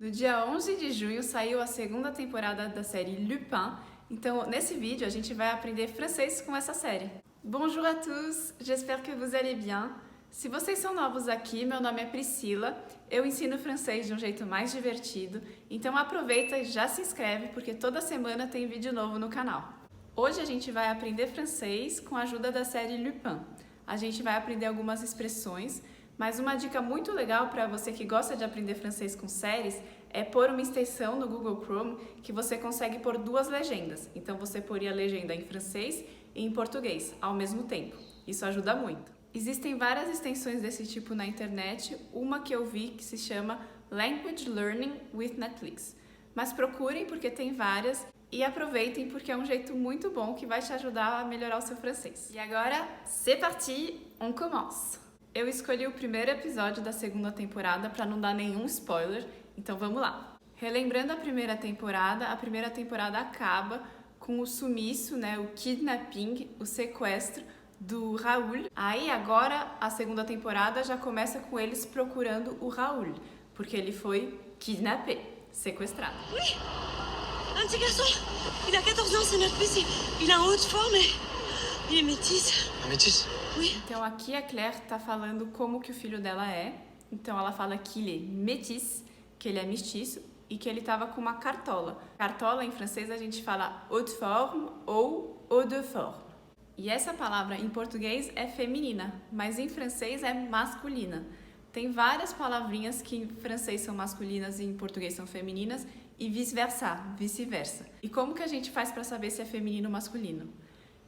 No dia 11 de junho saiu a segunda temporada da série Lupin, então nesse vídeo a gente vai aprender francês com essa série. Bonjour à tous, j'espère que vous allez bien. Se vocês são novos aqui, meu nome é Priscila, eu ensino francês de um jeito mais divertido, então aproveita e já se inscreve porque toda semana tem vídeo novo no canal. Hoje a gente vai aprender francês com a ajuda da série Lupin. A gente vai aprender algumas expressões, mas uma dica muito legal para você que gosta de aprender francês com séries é pôr uma extensão no Google Chrome que você consegue pôr duas legendas. Então você poria a legenda em francês e em português ao mesmo tempo. Isso ajuda muito. Existem várias extensões desse tipo na internet, uma que eu vi que se chama Language Learning with Netflix. Mas procurem porque tem várias e aproveitem porque é um jeito muito bom que vai te ajudar a melhorar o seu francês. E agora, c'est parti, on commence! Eu escolhi o primeiro episódio da segunda temporada para não dar nenhum spoiler, então vamos lá. Relembrando a primeira temporada acaba com o sumiço, o kidnapping, o sequestro do Raoul. Aí agora a segunda temporada já começa com eles procurando o Raoul, porque ele foi kidnappé, sequestrado. Oui, un petit garçon, il a 14 ans, c'est notre fils, il a un haut de forme, il est métis. Un métis? Oui. Então aqui a Claire tá falando como que o filho dela é. Então ela fala que ele é métis, que ele é mestiço e que ele tava com uma cartola. Cartola em francês a gente fala haut de forme ou haut de forme. E essa palavra em português é feminina, mas em francês é masculina. Tem várias palavrinhas que em francês são masculinas e em português são femininas e vice-versa. E como que a gente faz para saber se é feminino ou masculino?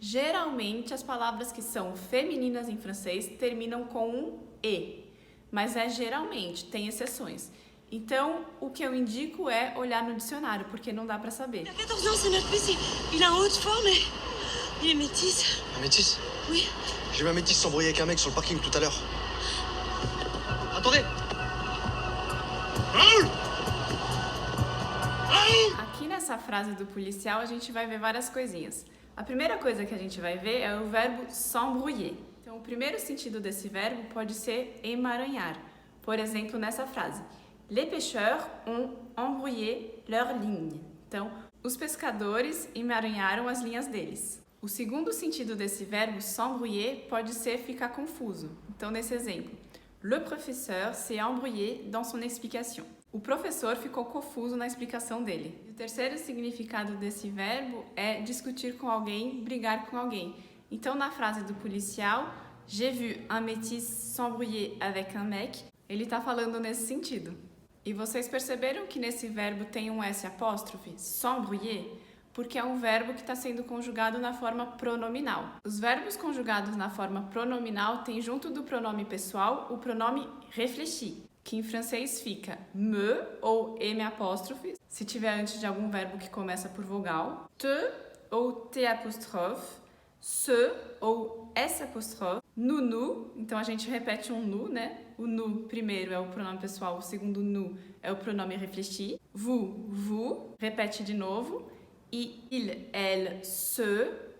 Geralmente, as palavras que são femininas em francês terminam com um E, mas é geralmente, tem exceções. Então, o que eu indico é olhar no dicionário, porque não dá pra saber. Il a 14 ans, c'est notre fils, il a un haut de forme, il est métis. Un métis? Oui. J'ai vu un métis s'embrouiller avec un mec sur le parking tout à l'heure. Attendez! Raoul! Raoul! Aqui nessa frase do policial a gente vai ver várias coisinhas. A primeira coisa que a gente vai ver é o verbo s'embrouiller. Então, o primeiro sentido desse verbo pode ser emaranhar. Por exemplo, nessa frase, les pêcheurs ont embrouillé leur ligne. Então, os pescadores emaranharam as linhas deles. O segundo sentido desse verbo s'embrouiller pode ser ficar confuso. Então, nesse exemplo, le professeur s'est embrouillé dans son explication. O professor ficou confuso na explicação dele. O terceiro significado desse verbo é discutir com alguém, brigar com alguém. Então, na frase do policial, j'ai vu un métis s'embrouiller avec un mec, ele está falando nesse sentido. E vocês perceberam que nesse verbo tem um S apóstrofe, s'embrouiller, porque é um verbo que está sendo conjugado na forma pronominal. Os verbos conjugados na forma pronominal têm junto do pronome pessoal o pronome réfléchi, que em francês fica me ou M apóstrofe, se tiver antes de algum verbo que começa por vogal, te ou T apóstrofe, se ou S apóstrofe, nu, então a gente repete um nu, O nu primeiro é o pronome pessoal, o segundo nu é o pronome réfléchi, vous, repete de novo, e il, elle, se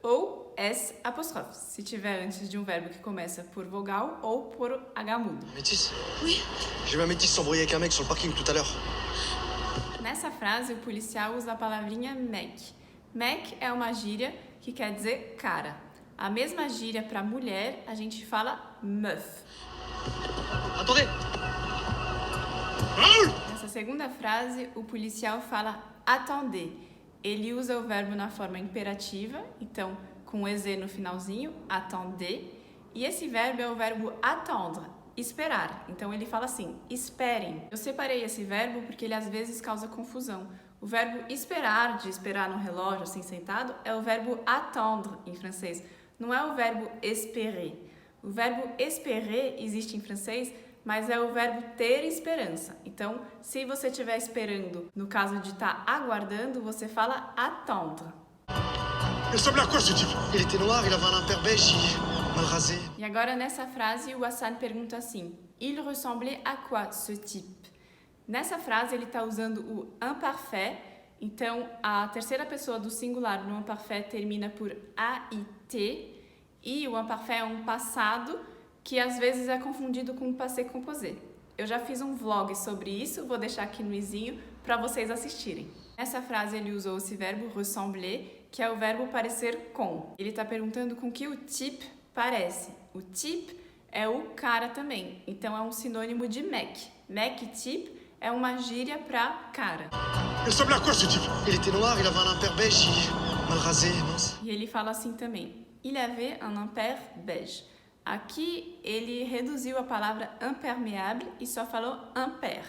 ou S apóstrofe, se tiver antes de um verbo que começa por vogal ou por H mudo. Métis? Oui. J'ai vu un métis s'embrouiller avec un mec sur le parking tout à l'heure. Nessa frase, o policial usa a palavrinha mec. Mec é uma gíria que quer dizer cara. A mesma gíria para mulher, a gente fala meuf. Attendez! Raoul! Nessa segunda frase, o policial fala attendez. Ele usa o verbo na forma imperativa, então com EZ no finalzinho, attendez. E esse verbo é o verbo attendre, esperar. Então ele fala assim, esperem. Eu separei esse verbo porque ele às vezes causa confusão. O verbo esperar, de esperar no relógio assim sentado, é o verbo attendre em francês. Não é o verbo espérer. O verbo espérer existe em francês, mas é o verbo ter esperança. Então, se você estiver esperando, no caso de estar aguardando, você fala attendre. Il ressemblait à quoi ce type? Il était noir, il avait un imper beige, mal rasé. E agora nessa frase o Hassan pergunta assim, il ressemblait à quoi ce type? Nessa frase ele está usando o imparfait, então a terceira pessoa do singular no imparfait termina por AIT e o imparfait é um passado que às vezes é confundido com o passé composé. Eu já fiz um vlog sobre isso, vou deixar aqui no izinho para vocês assistirem. Nessa frase ele usou esse verbo ressembler, que é o verbo parecer com. Ele está perguntando com que o type parece. O type é o cara também, então é um sinônimo de mec. Mec type é uma gíria para cara. Il ressemble à quoi ce type? Il était noir, il avait un impair beige, mal rasé, mince. E ele fala assim também. Il avait un impair beige. Aqui ele reduziu a palavra imperméable e só falou impair.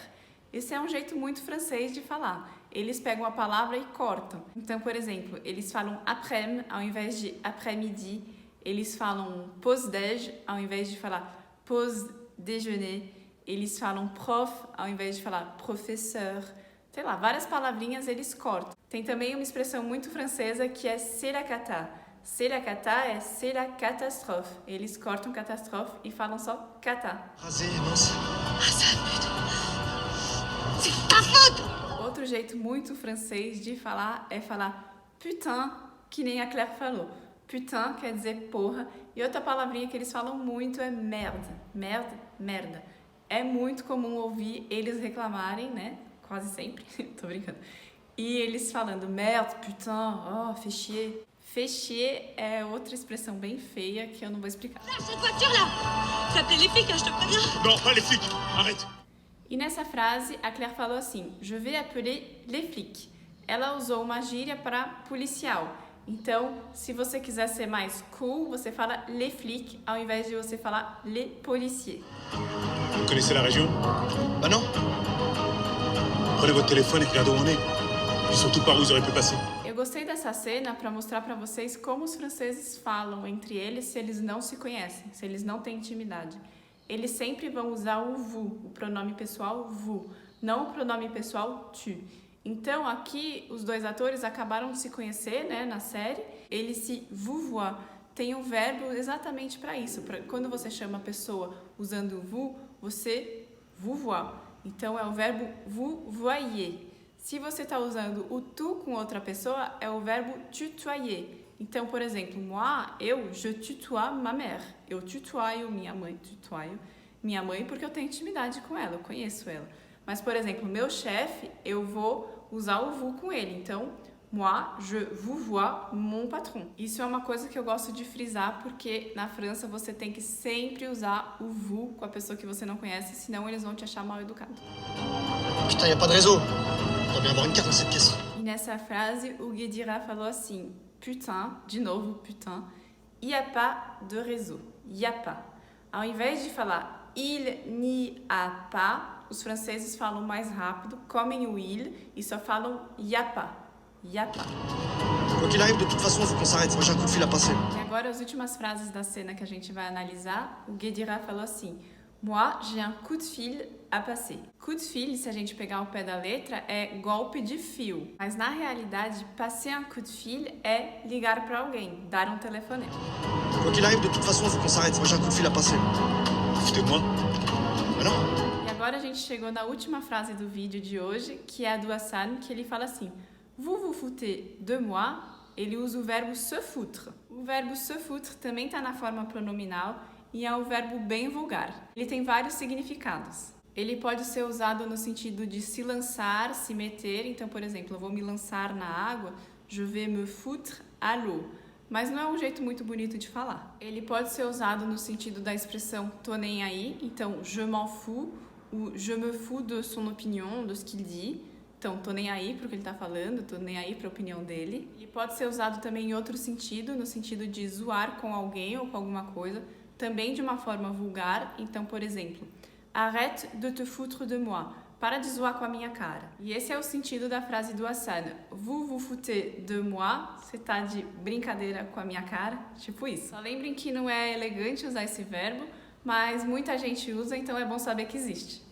Esse é um jeito muito francês de falar. Eles pegam a palavra e cortam. Então, por exemplo, eles falam après-midi ao invés de après-midi. Eles falam pause-déj ao invés de falar pause-déjeuner. Eles falam prof ao invés de falar professeur. Sei lá, várias palavrinhas eles cortam. Tem também uma expressão muito francesa que é c'est la cata. C'est la cata é c'est la catastrophe. Eles cortam catastrophe e falam só cata. Rasé, mince. Ah, sa pute. C'est ta faute! Outro jeito muito francês de falar é falar putain, que nem a Claire falou. Putain quer dizer porra. E outra palavrinha que eles falam muito é merde. Merde, merda. É muito comum ouvir eles reclamarem, né? Quase sempre. Tô brincando. E eles falando merde, putain, oh, fais chier. Fais chier é outra expressão bem feia que eu não vou explicar. Lâche cette voiture-là! J'ai appelé les flics, hein, je te préviens. Non, pas les flics, arrête. E nessa frase, a Claire falou assim, je vais appeler les flics. Ela usou uma gíria para policial. Então, se você quiser ser mais cool, você fala les flics, ao invés de você falar les policiers. Vous connaissez la région? Bah non. Prenez votre téléphone et regardez où on est. Et surtout par où ils auraient pu passer. Eu gostei dessa cena para mostrar para vocês como os franceses falam entre eles se eles não se conhecem, se eles não têm intimidade. Eles sempre vão usar o vous, o pronome pessoal vous, não o pronome pessoal tu. Então aqui os dois atores acabaram de se conhecer, né, na série. Eles se vouvoient. Tem um verbo exatamente para isso. Quando você chama a pessoa usando o vous, você vouvoie. Então é o verbo vous voyez. Se você está usando o tu com outra pessoa, é o verbo tutoyer. Então, por exemplo, moi, je tutoie ma mère. Eu tutoio minha mãe porque eu tenho intimidade com ela, eu conheço ela. Mas, por exemplo, meu chefe, eu vou usar o vous com ele. Então, moi, je vouvoie mon patron. Isso é uma coisa que eu gosto de frisar, porque na França você tem que sempre usar o vous com a pessoa que você não conhece, senão eles vão te achar mal educado. Putain, y a pas de réseau. On doit bien avoir une carte dans cette pièce. E nessa frase, o Guédira falou assim, putain, de novo, putain, y a pas de réseau, y a pas. Ao invés de falar il n'y a pas, os franceses falam mais rápido, comem o il e só falam y a pas, y a pas. Quoi qu'il arrive, de toute façon, faut qu'on s'arrête. Moi, j'ai un coup de fil à passer. E agora as últimas frases da cena que a gente vai analisar, o Guédira falou assim, moi, j'ai un coup de fil à passer. Coup de fil, se a gente pegar o pé da letra, é golpe de fio. Mas na realidade, passer un coup de fil é ligar para alguém, dar um telefonema. Quoi qu'il arrive, de toute façon, faut qu'on s'arrête. Moi, j'ai un coup de fil à passer. Foutez-moi. Bah non. E agora a gente chegou na última frase do vídeo de hoje, que é a do Hassan, que ele fala assim, vous vous foutez de moi? Ele usa o verbo se foutre. O verbo se foutre também está na forma pronominal, e é um verbo bem vulgar. Ele tem vários significados. Ele pode ser usado no sentido de se lançar, se meter. Então, por exemplo, eu vou me lançar na água, je vais me foutre à l'eau. Mas não é um jeito muito bonito de falar. Ele pode ser usado no sentido da expressão tô nem aí. Então, je m'en fous, ou je me fous de son opinion, de ce qu'il dit. Então, tô nem aí pro que ele tá falando, tô nem aí pra opinião dele. Ele pode ser usado também em outro sentido, no sentido de zoar com alguém ou com alguma coisa, também de uma forma vulgar. Então, por exemplo, arrête de te foutre de moi. Para de zoar com a minha cara. E esse é o sentido da frase do Hassan. Vous vous foutez de moi? Você tá de brincadeira com a minha cara? Tipo isso. Só lembrem que não é elegante usar esse verbo, mas muita gente usa, então é bom saber que existe.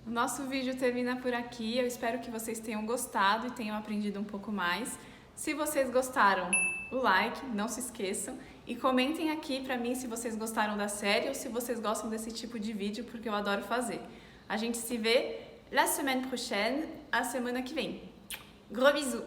O nosso vídeo termina por aqui. Eu espero que vocês tenham gostado e tenham aprendido um pouco mais. Se vocês gostaram, o like, não se esqueçam. E comentem aqui pra mim se vocês gostaram da série ou se vocês gostam desse tipo de vídeo, porque eu adoro fazer. A gente se vê la semaine prochaine, a semana que vem. Gros bisous!